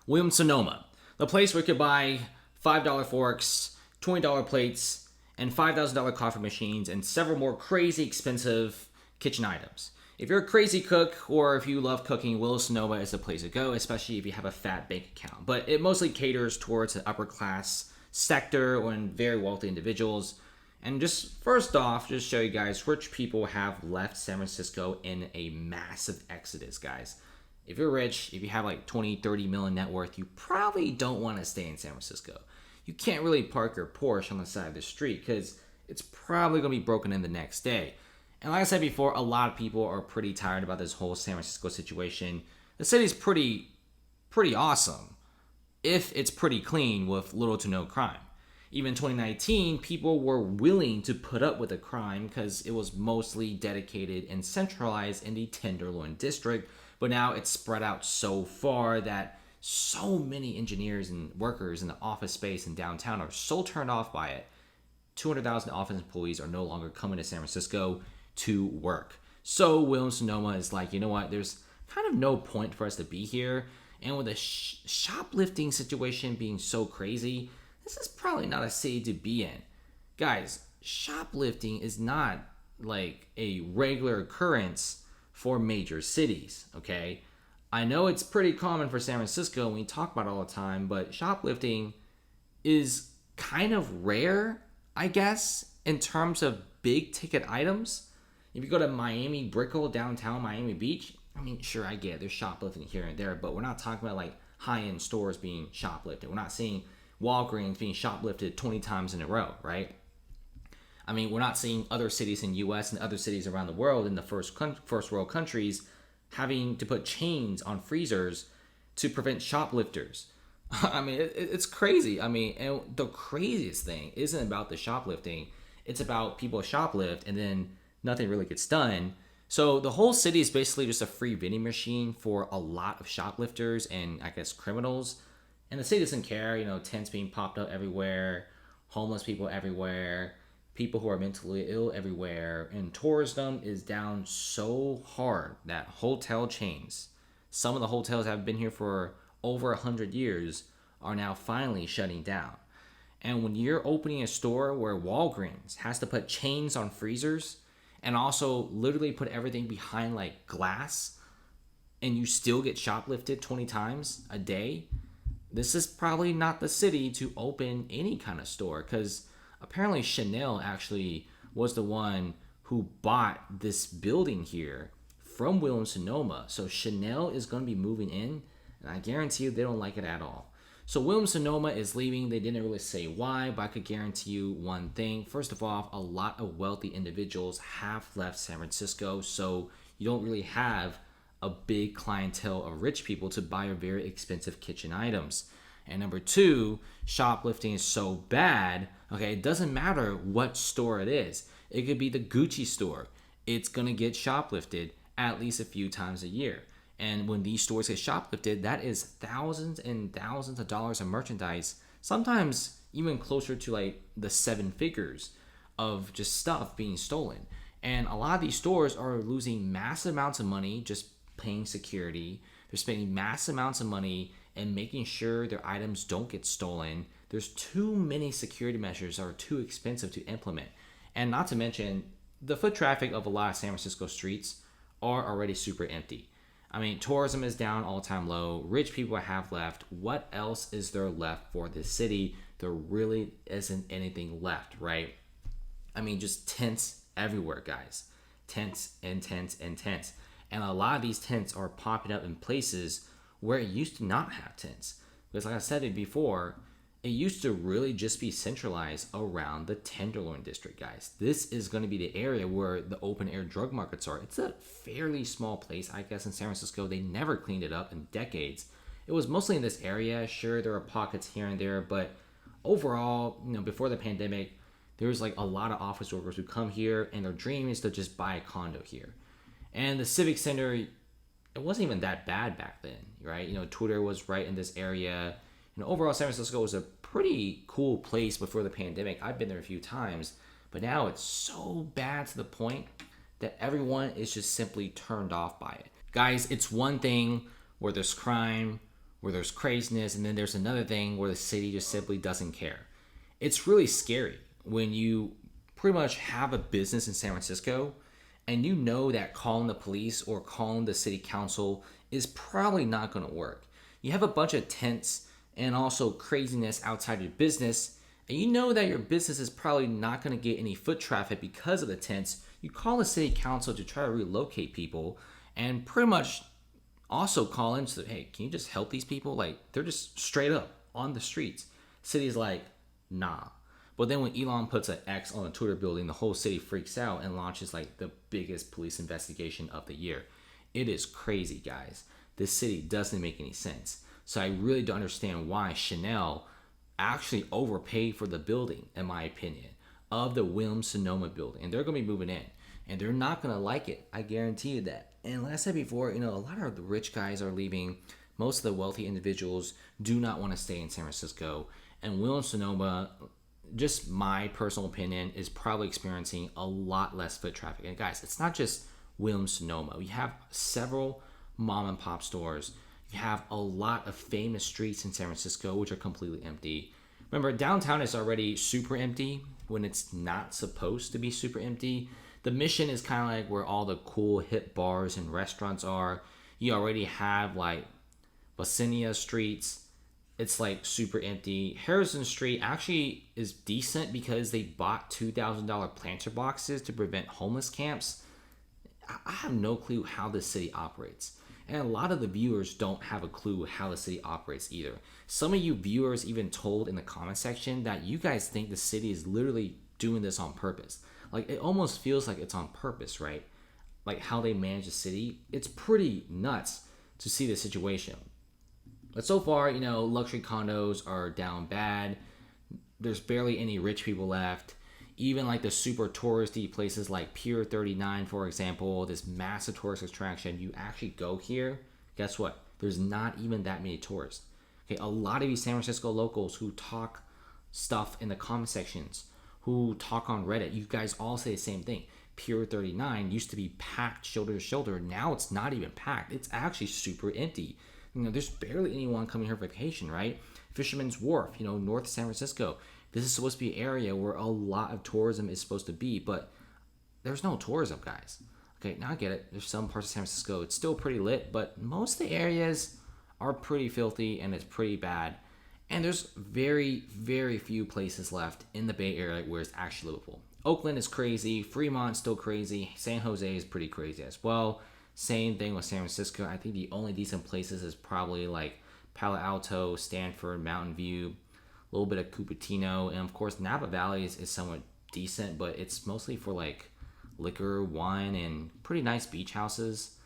Williams-Sonoma, the place where you could buy $5 forks, $20 plates, and $5,000 coffee machines, and several more crazy expensive kitchen items. If you're a crazy cook or if you love cooking, Williams-Sonoma is the place to go, especially if you have a fat bank account. But it mostly caters towards the upper class sector or in very wealthy individuals. And just first off, just show you guys, rich people have left San Francisco in a massive exodus, guys. If you're rich, if you have like 20, 30 million net worth, you probably don't want to stay in San Francisco. You can't really park your Porsche on the side of the street because it's probably going to be broken in the next day. And like I said before, a lot of people are pretty tired about this whole San Francisco situation. The city's pretty awesome if it's pretty clean with little to no crime. Even in 2019, people were willing to put up with the crime because it was mostly dedicated and centralized in the Tenderloin district. But now it's spread out so far that so many engineers and workers in the office space in downtown are so turned off by it. 200,000 office employees are no longer coming to San Francisco to work. So Williams-Sonoma is like, you know what, there's kind of no point for us to be here. And with the shoplifting situation being so crazy, this is probably not a city to be in. Guys, shoplifting is not like a regular occurrence for major cities, okay? I know it's pretty common for San Francisco, and we talk about it all the time, but shoplifting is kind of rare, I guess, in terms of big ticket items. If you go to Miami Brickell, downtown Miami Beach, I mean, sure, I get it. There's shoplifting here and there, but we're not talking about like high-end stores being shoplifted. We're not seeing Walgreens being shoplifted 20 times in a row, right? I mean, we're not seeing other cities in U.S. and other cities around the world in the first world countries having to put chains on freezers to prevent shoplifters. I mean, it's crazy. I mean, and the craziest thing isn't about the shoplifting. It's about people shoplift and then nothing really gets done. So the whole city is basically just a free vending machine for a lot of shoplifters and I guess criminals. And the city doesn't care, tents being popped up everywhere, homeless people everywhere, people who are mentally ill everywhere. And tourism is down so hard that hotel chains, some of the hotels that have been here for over 100 years, are now finally shutting down. And when you're opening a store where Walgreens has to put chains on freezers and also literally put everything behind like glass, and you still get shoplifted 20 times a day, this is probably not the city to open any kind of store, because apparently Chanel actually was the one who bought this building here from Williams-Sonoma. So Chanel is going to be moving in, and I guarantee you they don't like it at all. So Williams-Sonoma is leaving. They didn't really say why, but I could guarantee you one thing. First of all, a lot of wealthy individuals have left San Francisco, so you don't really have a big clientele of rich people to buy your very expensive kitchen items. And number two, shoplifting is so bad, okay, it doesn't matter what store it is. It could be the Gucci store. It's going to get shoplifted at least a few times a year. And when these stores get shoplifted, that is thousands and thousands of dollars of merchandise, sometimes even closer to like the seven figures of just stuff being stolen. And a lot of these stores are losing massive amounts of money just paying security. They're spending massive amounts of money and making sure their items don't get stolen. There's too many security measures that are too expensive to implement. And not to mention, the foot traffic of a lot of San Francisco streets are already super empty. I mean, tourism is down all-time low. Rich people have left. What else is there left for this city? There really isn't anything left, right? I mean, just tents everywhere, guys. Tents and tents and tents. And a lot of these tents are popping up in places where it used to not have tents. Because like I said it before, it used to really just be centralized around the Tenderloin district, guys. This is going to be the area where the open air drug markets are. It's a fairly small place, I guess, in San Francisco. They never cleaned it up in decades. It was mostly in this area. Sure, there are pockets here and there, but overall, before the pandemic, there was like a lot of office workers who come here and their dream is to just buy a condo here. And the Civic Center, it wasn't even that bad back then, right? Twitter was right in this area. Overall, San Francisco was a pretty cool place before the pandemic. I've been there a few times, but now it's so bad to the point that everyone is just simply turned off by it. Guys, it's one thing where there's crime, where there's craziness, and then there's another thing where the city just simply doesn't care. It's really scary when you pretty much have a business in San Francisco and you know that calling the police or calling the city council is probably not going to work. You have a bunch of tents and also craziness outside your business, and you know that your business is probably not going to get any foot traffic because of the tents. You call the city council to try to relocate people and pretty much also call in to, hey, can you just help these people? Like, they're just straight up on the streets. City's like, nah. But then when Elon puts an X on a Twitter building, the whole city freaks out and launches like the biggest police investigation of the year. It is crazy, guys. This city doesn't make any sense. So I really don't understand why Chanel actually overpaid for the building, in my opinion, of the Williams-Sonoma building. And they're going to be moving in. And they're not going to like it. I guarantee you that. And like I said before, a lot of the rich guys are leaving. Most of the wealthy individuals do not want to stay in San Francisco. And Williams-Sonoma, just my personal opinion, is probably experiencing a lot less foot traffic. And guys, it's not just Williams-Sonoma. We have several mom and pop stores. You have a lot of famous streets in San Francisco which are completely empty. Remember, downtown is already super empty when it's not supposed to be super empty. The Mission is kind of like where all the cool hip bars and restaurants are. You already have like Basinia streets. It's like super empty. Harrison Street actually is decent because they bought $2,000 planter boxes to prevent homeless camps. I have no clue how this city operates. And a lot of the viewers don't have a clue how the city operates either. Some of you viewers even told in the comment section that you guys think the city is literally doing this on purpose. Like, it almost feels like it's on purpose, right? Like how they manage the city. It's pretty nuts to see the situation. But so far, luxury condos are down bad. There's barely any rich people left. Even like the super touristy places like Pier 39, for example, this massive tourist attraction, you actually go here, guess what? There's not even that many tourists. Okay, a lot of these San Francisco locals who talk stuff in the comment sections, who talk on Reddit, you guys all say the same thing. Pier 39 used to be packed shoulder to shoulder. Now it's not even packed. It's actually super empty. There's barely anyone coming here for vacation, right? Fisherman's Wharf, North San Francisco. This is supposed to be an area where a lot of tourism is supposed to be, but there's no tourism, guys. Okay, now I get it. There's some parts of San Francisco, it's still pretty lit, but most of the areas are pretty filthy and it's pretty bad. And there's very, very few places left in the Bay Area where it's actually livable. Oakland is crazy. Fremont's still crazy. San Jose is pretty crazy as well. Same thing with San Francisco. I think the only decent places is probably like Palo Alto, Stanford, Mountain View, a little bit of Cupertino, and of course Napa Valley is somewhat decent, but it's mostly for like liquor, wine, and pretty nice beach houses.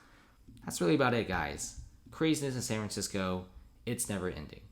That's really about it, guys. Craziness in San Francisco, it's never ending.